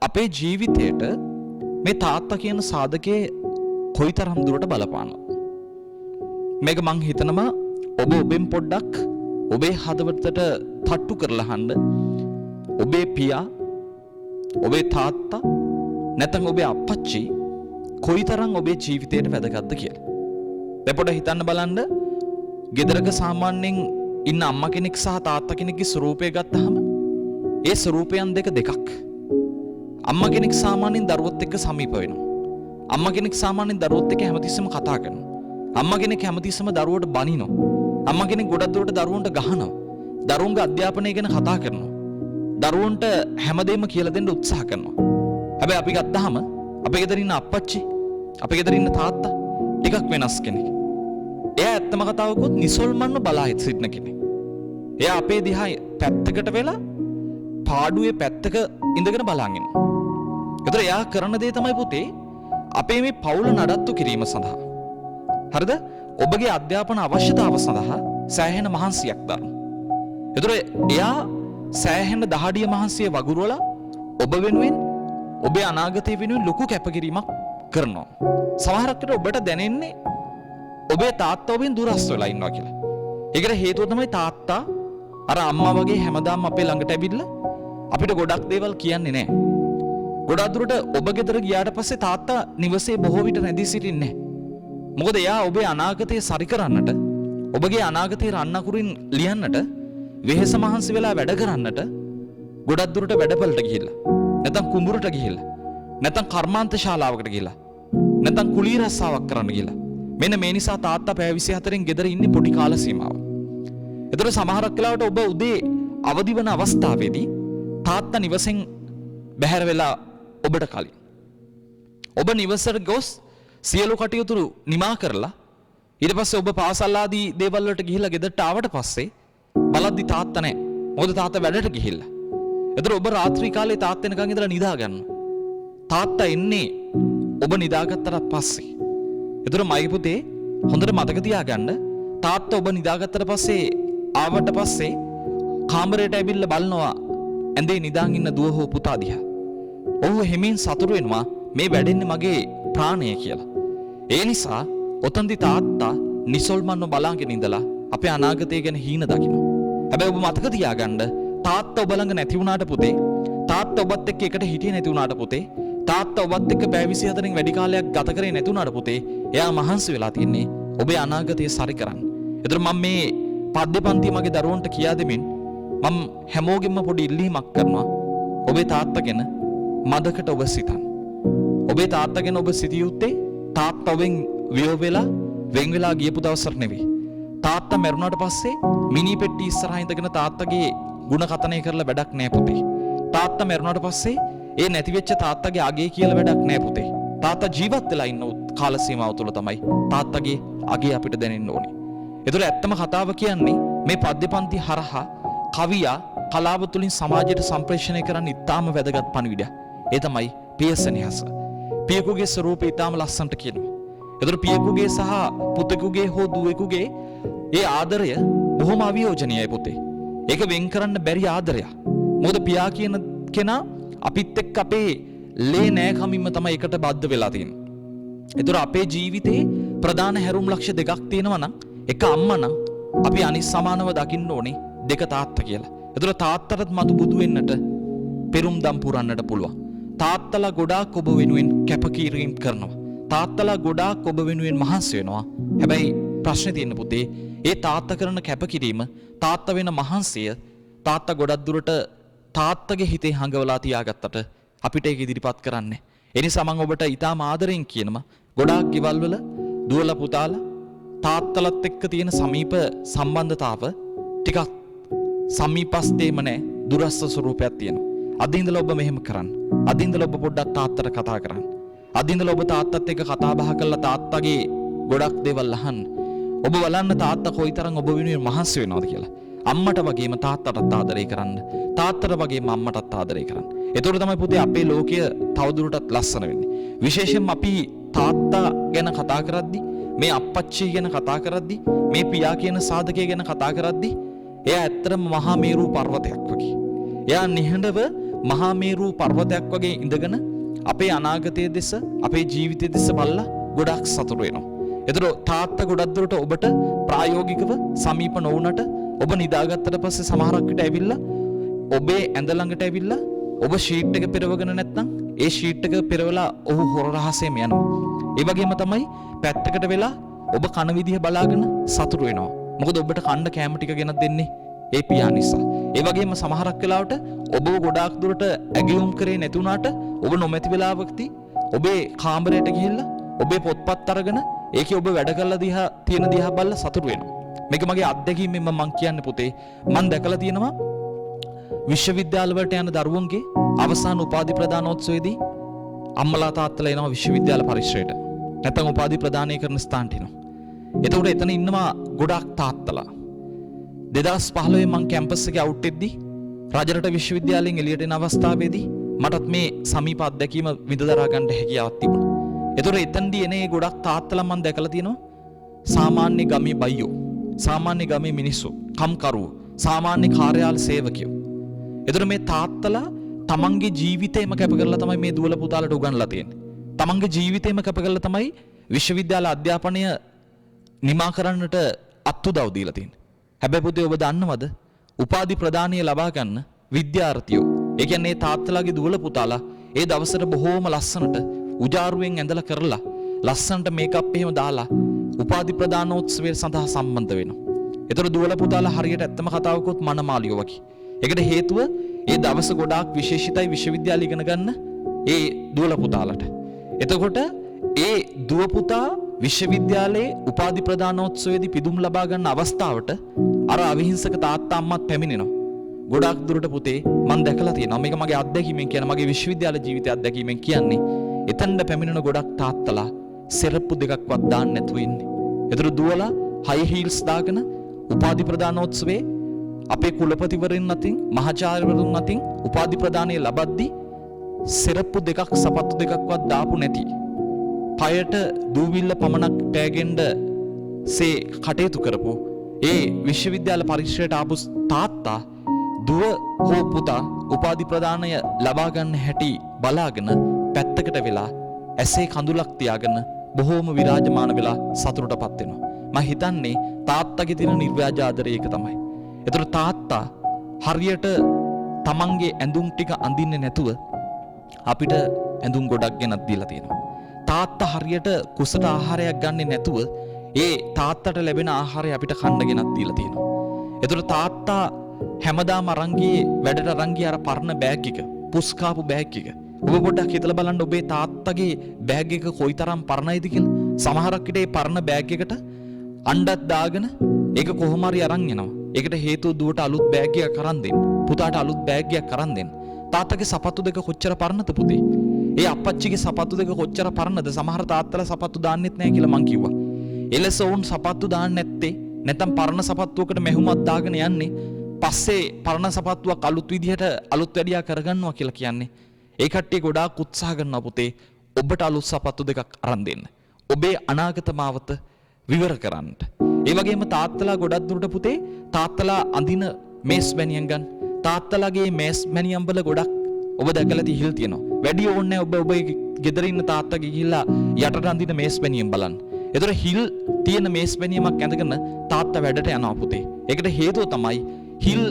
අපේ ජීවිතයට මේ තාත්තා කියන සාධකයේ කොයිතරම් දුරට බලපානවද? මේක මං හිතනවා ඔබ ඔබෙන් පොඩ්ඩක් ඔබේ හදවතට තට්ටු කරලා අහන්න. ඔබේ පියා, ඔබේ තාත්තා නැත්නම් ඔබේ අප්පච්චි කොයිතරම් ඔබේ ජීවිතයට වැදගත්ද කියලා. දෙපොඩ හිතන්න බලන්න. ගෙදරක සාමාන්‍යයෙන් ඉන්න අම්මා කෙනෙක් සහ තාත්තා කෙනෙක්ගේ ස්වරූපය ගත්තාම ඒ ස්වරූපයන් දෙකක්. අම්මා කෙනෙක් සාමාන්‍යයෙන් දරුවොත් එක්ක සමීප වෙනවා. අම්මා කෙනෙක් සාමාන්‍යයෙන් දරුවොත් එක්ක හැමතිස්සෙම කතා කරනවා. අම්මා කෙනෙක් හැමතිස්සෙම දරුවෝට බනිනවා. අම්මා කෙනෙක් ගොඩක් දුරට දරුවන්ට ගහනවා. දරුවන්ගේ අධ්‍යාපනය ගැන කතා කරනවා. දරුවන්ට හැමදේම කියලා දෙන්න උත්සාහ කරනවා. හැබැයි අපි ගත්තාම අපේ ගෙදර ඉන්න අප්පච්චි, අපේ ගෙදර ඉන්න තාත්තා ටිකක් වෙනස් කෙනෙක්. එයා ඇත්තම කතාවකුත් නිසල්මන්ව බලා සිටින කෙනෙක්. එයා අපේ දිහා පැත්තකට වෙලා පාඩුවේ පැත්තක ඉඳගෙන බලන් ඉන්නවා. ඒතර එයා කරන දේ තමයි පුතේ අපේ මේ පවුල නඩත්තු කිරීම සඳහා. හරිද? ඔබගේ අධ්‍යාපන අවශ්‍යතාව සඳහා සෑහෙන මහන්සියක් දරනවා. ඒතර එයා සෑහෙන දහඩිය මහන්සිය වගුරුවලා ඔබ වෙනුවෙන් ඔබේ අනාගතය වෙනුවෙන් ලොකු කැපකිරීමක් කරනවා. සමහරක් විට ඔබට දැනෙන්නේ ඔබේ තාත්තා ඔබෙන් දුරස් වෙලා ඉන්නවා කියලා. ඒකට හේතුව තමයි තාත්තා අර අම්මා වගේ හැමදාම අපේ ළඟට ඇවිල්ලා අපිට ගොඩක් දේවල් කියන්නේ නැහැ. ගොඩක් දුරට ඔබ ගෙදර ගියාට පස්සේ තාත්තා නිවසේ බොහෝ විට නැදී සිටින්නේ නැහැ. මොකද එයා ඔබේ අනාගතය සරි කරන්නට, ඔබගේ අනාගතේ රන්නකුරින් ලියන්නට, වෙහෙස මහන්සි වෙලා වැඩ කරන්නට ගොඩක් දුරට වැඩපළට ගිහිල්ලා. නැත්නම් කුඹුරට ගිහිල්ලා. නැත්නම් කර්මාන්ත ශාලාවකට ගිහිල්ලා. නැත්නම් කුලී රස්සාවක් කරන්න ගිහිල්ලා. මෙන්න මේ නිසා තාත්තා පැය 24න් ගෙදර ඉන්නේ පොඩි කාල සීමාවක්. ඒතර සමහරක් වෙලාවට ඔබ උදේ අවදි වන අවස්ථාවේදී තාත්තා නිවසෙන් බැහැර වෙලා ඔබට කලින් ඔබ නිවසට ගොස් සියලු කටයුතු නිමා කරලා ඊට පස්සේ ඔබ පාසල් ආදී දේවල් වලට ගිහිල්ලා ගෙදරට ආවට පස්සේ බලද්දි තාත්තා නැහැ. මොකද තාත්තා වැඩට ගිහිල්ලා. ඒතර ඔබ රාත්‍රී කාලේ තාත්තා එනකන් ඉඳලා නිදා ගන්නවා. තාත්තා එන්නේ ඔබ නිදාගත්තට පස්සේ. ඒතර මයි පුතේ හොඳට මතක තියාගන්න තාත්තා ඔබ නිදාගත්තට පස්සේ ආවට පස්සේ කාමරයට ඇවිල්ලා බලනවා ඇඳේ නිදාන් ඉන්න දුව හෝ පුතා දිහා. ඔහු හැමින් සතුටු වෙනවා මේ වැඩෙන්නේ මගේ ප්‍රාණය කියලා. ඒ නිසා ඔතනදි තාත්තා නිසල්මන්ව බලාගෙන ඉඳලා අපේ අනාගතය ගැන හීන දකිනවා. හැබැයි ඔබ මතක තියාගන්න තාත්තා ඔබ ළඟ නැති වුණාට පුතේ, තාත්තා ඔබත් එක්ක එකට හිටියේ නැති වුණාට පුතේ, තාත්තා ඔබත් එක්ක පැය 24න් වැඩි කාලයක් ගත කරේ නැති වුණාට පුතේ, එයා මහන්සි වෙලා තින්නේ ඔබේ අනාගතය සරි කරන්න. ඒතර මම මේ පද්‍ය පන්ති මගේ දරුවන්ට කියා දෙමින් මම හැමෝගෙම පොඩි ඉල්ලීමක් කරනවා. ඔබේ තාත්තා ගැන මදකට ඔබ සිතන්න. ඔබේ තාත්තා ගැන ඔබ සිටිය යුත්තේ තාත්තා ඔබෙන් වියෝ වෙලා වෙන් වෙලා ගියපු දවසට නෙවෙයි. තාත්තා මැරුණාට පස්සේ මිනි පෙට්ටි ඉස්සරහා ඉඳගෙන තාත්තගේ ಗುಣ කතනය කරලා වැඩක් නෑ පුතේ. තාත්තා මැරුණාට පස්සේ ඒ නැති වෙච්ච තාත්තගේ අගේ කියලා වැඩක් නෑ පුතේ. තාත්තා ජීවත් වෙලා ඉන්න කාල සීමාව තුළ තමයි තාත්තගේ අගේ අපිට දැනෙන්න ඕනේ. ඒතර ඇත්තම කතාව කියන්නේ මේ පද්‍යපන්ති හරහා කවියා කලාව තුලින් සමාජයට සම්ප්‍රේෂණය කරන්න ඉතාම වැදගත් පණිවිඩයක්. ඒ තමයි පියසෙනෙහස. පියෙකුගේ ස්වරූපය ඉතාම ලස්සනට කියනවා. ඒතර පියෙකුගේ සහ පුතෙකුගේ හෝ දුවෙකුගේ ඒ ආදරය බොහොම අවියෝජනීයයි පුතේ. ඒක වෙන් කරන්න බැරි ආදරයක්. මොකද පියා කියන කෙනා අපිත් එක්ක අපේ ලේ නෑ කමින්ම තමයි එකට බද්ධ වෙලා තියෙන්නේ. ඒතර අපේ ජීවිතේ ප්‍රධාන හැරුම් ලක්ෂ දෙකක් තියෙනවා නම් එක අම්මා නම් අපි අනිත් සමානව දකින්න ඕනේ දෙක තාත්තා කියලා. ඒතර තාත්තටත් මතු බුදු වෙන්නට පෙරුම්දම් පුරන්නට පුළුවන්. තාත්තලා ගොඩාක් ඔබ වෙනුවෙන් කැපකිරීම කරනවා. තාත්තලා ගොඩාක් ඔබ වෙනුවෙන් මහන්සි වෙනවා. හැබැයි ප්‍රශ්නේ තියෙන පුතේ ඒ තාත්තා කරන කැපකිරීම, තාත්තා වෙන මහන්සිය තාත්තා ගොඩක් දුරට තාත්තගේ හිතේ හංගවලා තියාගත්තට අපිට ඒක ඉදිරිපත් කරන්නේ. ඒ නිසා මම ඔබට ඊටාම ආදරෙන් කියනවා ගොඩාක් ගෙවල් වල දුවලා පුතාලා තාත්තලත් එක්ක තියෙන සමීප සම්බන්ධතාව ටිකක් සමීපස්තේම නැහැ, දුරස්ත ස්වරූපයක් තියෙනවා. අද ඉඳලා ඔබ මෙහෙම කරන්න. අද ඉඳලා ඔබ පොඩ්ඩක් තාත්තට කතා කරන්න. අද ඉඳලා ඔබ තාත්තත් එක්ක කතා බහ කරලා තාත්තගේ ගොඩක් දේවල් අහන්න. ඔබ බලන්න තාත්තා කොයිතරම් ඔබ වෙනුවෙන් මහන්සි වෙනවද කියලා. අම්මට වගේම තාත්තටත් ආදරය කරන්න. තාත්තට වගේම අම්මටත් ආදරය කරන්න. ඒතකොට තමයි පුතේ අපේ ලෝකය තවදුරටත් ලස්සන වෙන්නේ. විශේෂයෙන්ම අපි තාත්තා ගැන කතා කරද්දී, මේ අප්පච්චි ගැන කතා කරද්දී, මේ පියා කියන සාධකය ගැන කතා කරද්දී එයා ඇත්තටම මහා මේරු පර්වතයක් වගේ. එයා නිහඬව මහා මේරු පර්වතයක් වගේ ඉඳගෙන අපේ අනාගතයේ දෙස අපේ ජීවිතයේ දෙස බලලා ගොඩක් සතුටු වෙනවා. ඒතර තාත්තා ගොඩක් දුරට ඔබට ප්‍රායෝගිකව සමීප නොවුනට ඔබ නිදාගත්තට පස්සේ සමහරක් විට ඇවිල්ලා ඔබේ ඇඳ ළඟට ඇවිල්ලා ඔබ ෂීට් එක පෙරවගෙන නැත්නම් ඒ ෂීට් එක පෙරවලා ඔහු හොර රහසෙම යනවා. ඒ වගේම තමයි පැත්තකට වෙලා ඔබ කන විදිහ බලාගෙන සතුටු වෙනවා. මොකද ඔබට කන්න කැම ටික ගෙනත් දෙන්නේ ඒ පියා නිසා. ඒ වගේම සමහරක් වෙලාවට ඔබව ගොඩාක් දුරට ඇගයුම් කරේ නැති වුණාට ඔබ නොමැති වෙලාවකදී ඔබේ කාමරයට ගිහිල්ලා ඔබේ පොත්පත් අරගෙන ඒකේ ඔබ වැඩ කරලා දිහා තියෙන දිහා බලලා සතුටු වෙනවා. මේක මගේ අත්දැකීමෙන් මම කියන්නේ පුතේ මම දැකලා තියෙනවා විශ්වවිද්‍යාල වලට යන දරුවන්ගේ අවසාන උපාධි ප්‍රදානෝත්සවයේදී අම්මලා තාත්තලා එනවා විශ්වවිද්‍යාල පරිශ්‍රයට. නැත්නම් උපාධි ප්‍රදානය කරන ස්ථානට එනවා. එතකොට එතන ඉන්නවා ගොඩක් තාත්තලා. 2015 මම කැම්පස් එකේ අවුට් වෙද්දී රජරට විශ්වවිද්‍යාලයෙන් එළියට එන අවස්ථාවේදී මටත් මේ සමීප අත්දැකීම විඳ දරා ගන්න හැකියාවක් තිබුණා. ඒතර එතනදී එනේ ගොඩක් තාත්තලා මම දැකලා තියෙනවා සාමාන්‍ය ගමේ බයියෝ, සාමාන්‍ය ගමේ මිනිස්සු, කම්කරුවෝ, සාමාන්‍ය කාර්යාල සේවකයෝ. ඒතර මේ තාත්තලා තමන්ගේ ජීවිතේම කැප කරලා තමයි මේ දුවල පුතාලට උගන්ලා තියෙන්නේ. තමන්ගේ ජීවිතේම කැප කරලා තමයි විශ්වවිද්‍යාල අධ්‍යාපනය නිමා කරන්නට අත්උදව් දීලා තියෙන්නේ. හැබැයි පුතේ ඔබ දන්නවද? උපාධි ප්‍රදානය ලබා ගන්න විද්‍යාර්ථියෝ, ඒ කියන්නේ තාත්තලාගේ දුවල පුතාලා ඒ දවසට බොහෝම ලස්සනට උජාරුවෙන් ඇඳලා කරලා ලස්සනට මේකප් එහෙම දාලා උපාධි ප්‍රදානෝත්සවය සඳහා සම්බන්ධ වෙනවා. ඒතර දුවල පුතාලා හරියට ඇත්තම කතාවකුත් මනමාලියෝ වගේ. ඒකට හේතුව ඒ දවස ගොඩාක් විශේෂිතයි විශ්වවිද්‍යාල ඉගෙන ගන්න ඒ දුවල පුතාලට. එතකොට ඒ දුව පුතා විශ්වවිද්‍යාලයේ උපාධි ප්‍රදානෝත්සවයේදී පිදුම් ලබා ගන්න අවස්ථාවට අර අවිහිංසක තාත්තා අම්මත් පැමිණෙනවා. ගොඩාක් දුරට පුතේ මම දැකලා තියෙනවා. මේක මගේ අත්දැකීමෙන් කියන මගේ විශ්වවිද්‍යාල ජීවිතයේ අත්දැකීමෙන් කියන්නේ. එතනට පැමිණෙන ගොඩක් තාත්තලා සෙරප්පු දෙකක්වත් දාන්න නැතුව ඉන්නේ. ඒතර දුවලා හයි හීල්ස් දාගෙන උපාධි ප්‍රදානෝත්සවයේ අපේ කුලපතිවරුන් අතින් මහාචාර්යවරුන් අතින් උපාධි ප්‍රදානය ලබද්දී සෙරප්පු දෙකක් සපත්තු දෙකක්වත් දාපු නැති පයට දූවිල්ල පමණක් පෑගෙන්න සේ කටයුතු කරපු ඒ විශ්වවිද්‍යාල පරිශ්‍රයට ආපු තාත්තා දුව හෝ පුතා උපාධි ප්‍රදානය ලබා ගන්න හැටි බලාගෙන පැත්තකට වෙලා ඇසේ කඳුලක් තියාගෙන බොහෝම විරාජමාන වෙලා සතුටටපත් වෙනවා. මම හිතන්නේ තාත්තගේ තියෙන නිර්ව්‍යාජ ආදරය ඒක තමයි. ඒතර තාත්තා හරියට තමන්ගේ ඇඳුම් ටික අඳින්නේ නැතුව අපිට ඇඳුම් ගොඩක් ගෙනත් දීලා තියෙනවා. තාත්තා හරියට කුසට ආහාරයක් ගන්නෙ නැතුව ඒ තාත්තට ලැබෙන ආහාරය අපිට කන්න ගෙනත් දීලා තියෙනවා. ඒතර තාත්තා හැමදාම අරන් ගියේ වැඩට අරන් ගිය අර පරණ බෑග් එක, පුස්කාපු බෑග් එක. ඔබ පොඩ්ඩක් හිතලා බලන්න ඔබේ තාත්තගේ බෑග් එක කොයිතරම් පරණයිද කියලා. සමහරක් විට ඒ පරණ බෑග් එකට අණ්ඩක් දාගෙන ඒක කොහොම හරි අරන් යනවා. ඒකට හේතුව දුවට අලුත් බෑග් එකක් අරන් දෙන්න. පුතාට අලුත් බෑග් එකක් අරන් දෙන්න. තාත්තගේ සපත්තු දෙක කොච්චර පරණද පුතේ? ඒ අපච්චිගේ සපත්තු දෙක කොච්චර පරණද? සමහර තාත්තලා සපත්තු දාන්නෙත් නැහැ කියලා මං කිව්වා. එලෙස වුන් සපත්තු දාන්න නැත්තේ නැත්නම් පරණ සපත්තුවකට මෙහුමක් දාගෙන යන්නේ. පස්සේ පරණ සපත්තුවක් අලුත් විදිහට අලුත් වැඩියා කරගන්නවා කියලා කියන්නේ. ඒ කට්ටිය ගොඩාක් උත්සාහ කරනවා පුතේ ඔබට අලුත් සපත්තු දෙකක් අරන් දෙන්න. ඔබේ අනාගත මාවත විවර කරන්න. ඒ වගේම තාත්තලා ගොඩක් දුරට පුතේ තාත්තලා අඳින මේස් බැනියන් ගන්න. තාත්තලාගේ මේස් බැනියන් වල ගොඩක් ඔබ දැකලා තිහිල් තියෙනවා. වැඩි ඕනේ ඔබ ඔබේ ගෙදර ඉන්න තාත්තගේ ගිහිල්ලා යටට අඳින මේස් බැනියන් බලන්න. ඒතර හිල් තියෙන මේස් බැනියමක් ඇඳගෙන තාත්තා වැඩට යනවා පුතේ. ඒකට හේතුව තමයි හිල්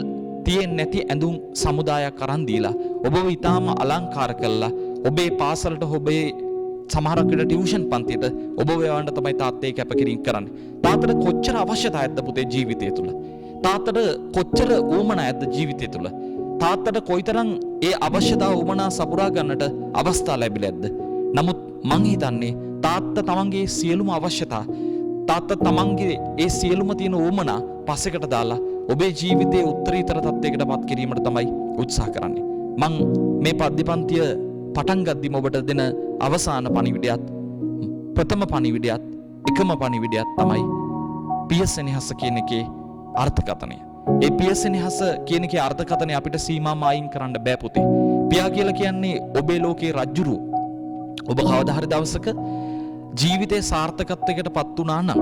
තියෙන්නේ නැති ඇඳුම් සමුදායක් අරන් දීලා ඔබව ඊටාම අලංකාර කළා. ඔබේ පාසලට ඔබේ සමහරක් විට ටියුෂන් පන්තියට ඔබ යවන්න තමයි තාත්තේ කැපකිරීම කරන්නේ. තාත්තට කොච්චර අවශ්‍යතාවයක්ද පුතේ ජීවිතය තුළ? තාත්තට කොච්චර උවමනාවක්ද ජීවිතය තුළ? තාත්තට කොයිතරම් ඒ අවශ්‍යතාව උවමනා සපුරා ගන්නට අවස්ථා ලැබිලාද? නමුත් මං හිතන්නේ තාත්තා තමන්ගේ සියලුම අවශ්‍යතා තාත්තා තමන්ගේ ඒ සියලුම තියෙන උවමනා පස්සෙකට දාලා ඔබේ ජීවිතයේ උත්තරීතර තත්යකට පත් කිරීමට තමයි උත්සාහ කරන්නේ. මං මේ පද්‍යපන්තිය පටන් ගද්දිම ඔබට දෙන අවසාන පණිවිඩයත් ප්‍රථම පණිවිඩයත් එකම පණිවිඩයත් තමයි පියසෙනෙහස කියන එකේ අර්ථකථනය. ඒ පියසෙනෙහස කියන එකේ අර්ථකථනය අපිට සීමා මායින් කරන්න බෑ පුතේ. පියා කියලා කියන්නේ ඔබේ ලෝකේ රජුරු. ඔබ කවදා හරි දවසක ජීවිතේ සාර්ථකත්වයකට පත් වුණා නම්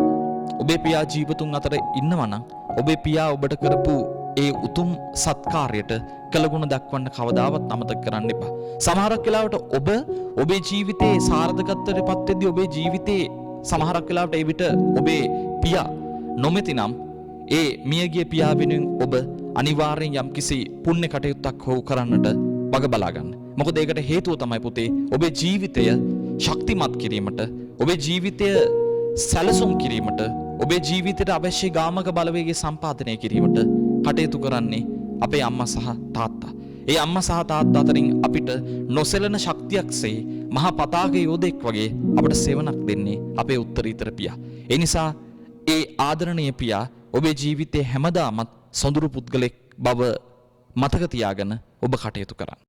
ඔබේ පියා ජීවතුන් අතර ඉන්නවා නම් ඔබේ පියා ඔබට කරපු ඒ උතුම් සත්කාරයට කළගුණ දක්වන්න කවදාවත් අමතක කරන්න එපා. සමහරක් වෙලාවට ඔබ ඔබේ ජීවිතයේ සාර්ථකත්වයට පත් වෙද්දී ඔබේ ජීවිතයේ සමහරක් වෙලාවට ඒ විට ඔබේ පියා නොමැති නම් ඒ මියගිය පියා වෙනුවෙන් ඔබ අනිවාර්යෙන් යම්කිසි පුණ්‍ය කටයුත්තක් හොව කරන්නට වග බලා ගන්න. මොකද ඒකට හේතුව තමයි පුතේ ඔබේ ජීවිතය ශක්තිමත් කිරීමට, ඔබේ ජීවිතය සැලසුම් කිරීමට, ඔබේ ජීවිතයට අවශ්‍ය ගාමක බලවේගය සම්පාදනය කිරීමට කටයුතු කරන්නේ අපේ අම්මා සහ තාත්තා. ඒ අම්මා සහ තාත්තා අතරින් අපිට නොසෙලෙන ශක්තියක්සේ මහා පතාක යෝධෙක් වගේ අපට සෙවණක් දෙන්නේ අපේ උත්තරීතර පියා. ඒ නිසා ඒ ආදරණීය පියා ඔබේ ජීවිතයේ හැමදාමත් සොඳුරු පුද්ගලෙක් බව මතක තියාගෙන ඔබ කටයුතු කරන්න.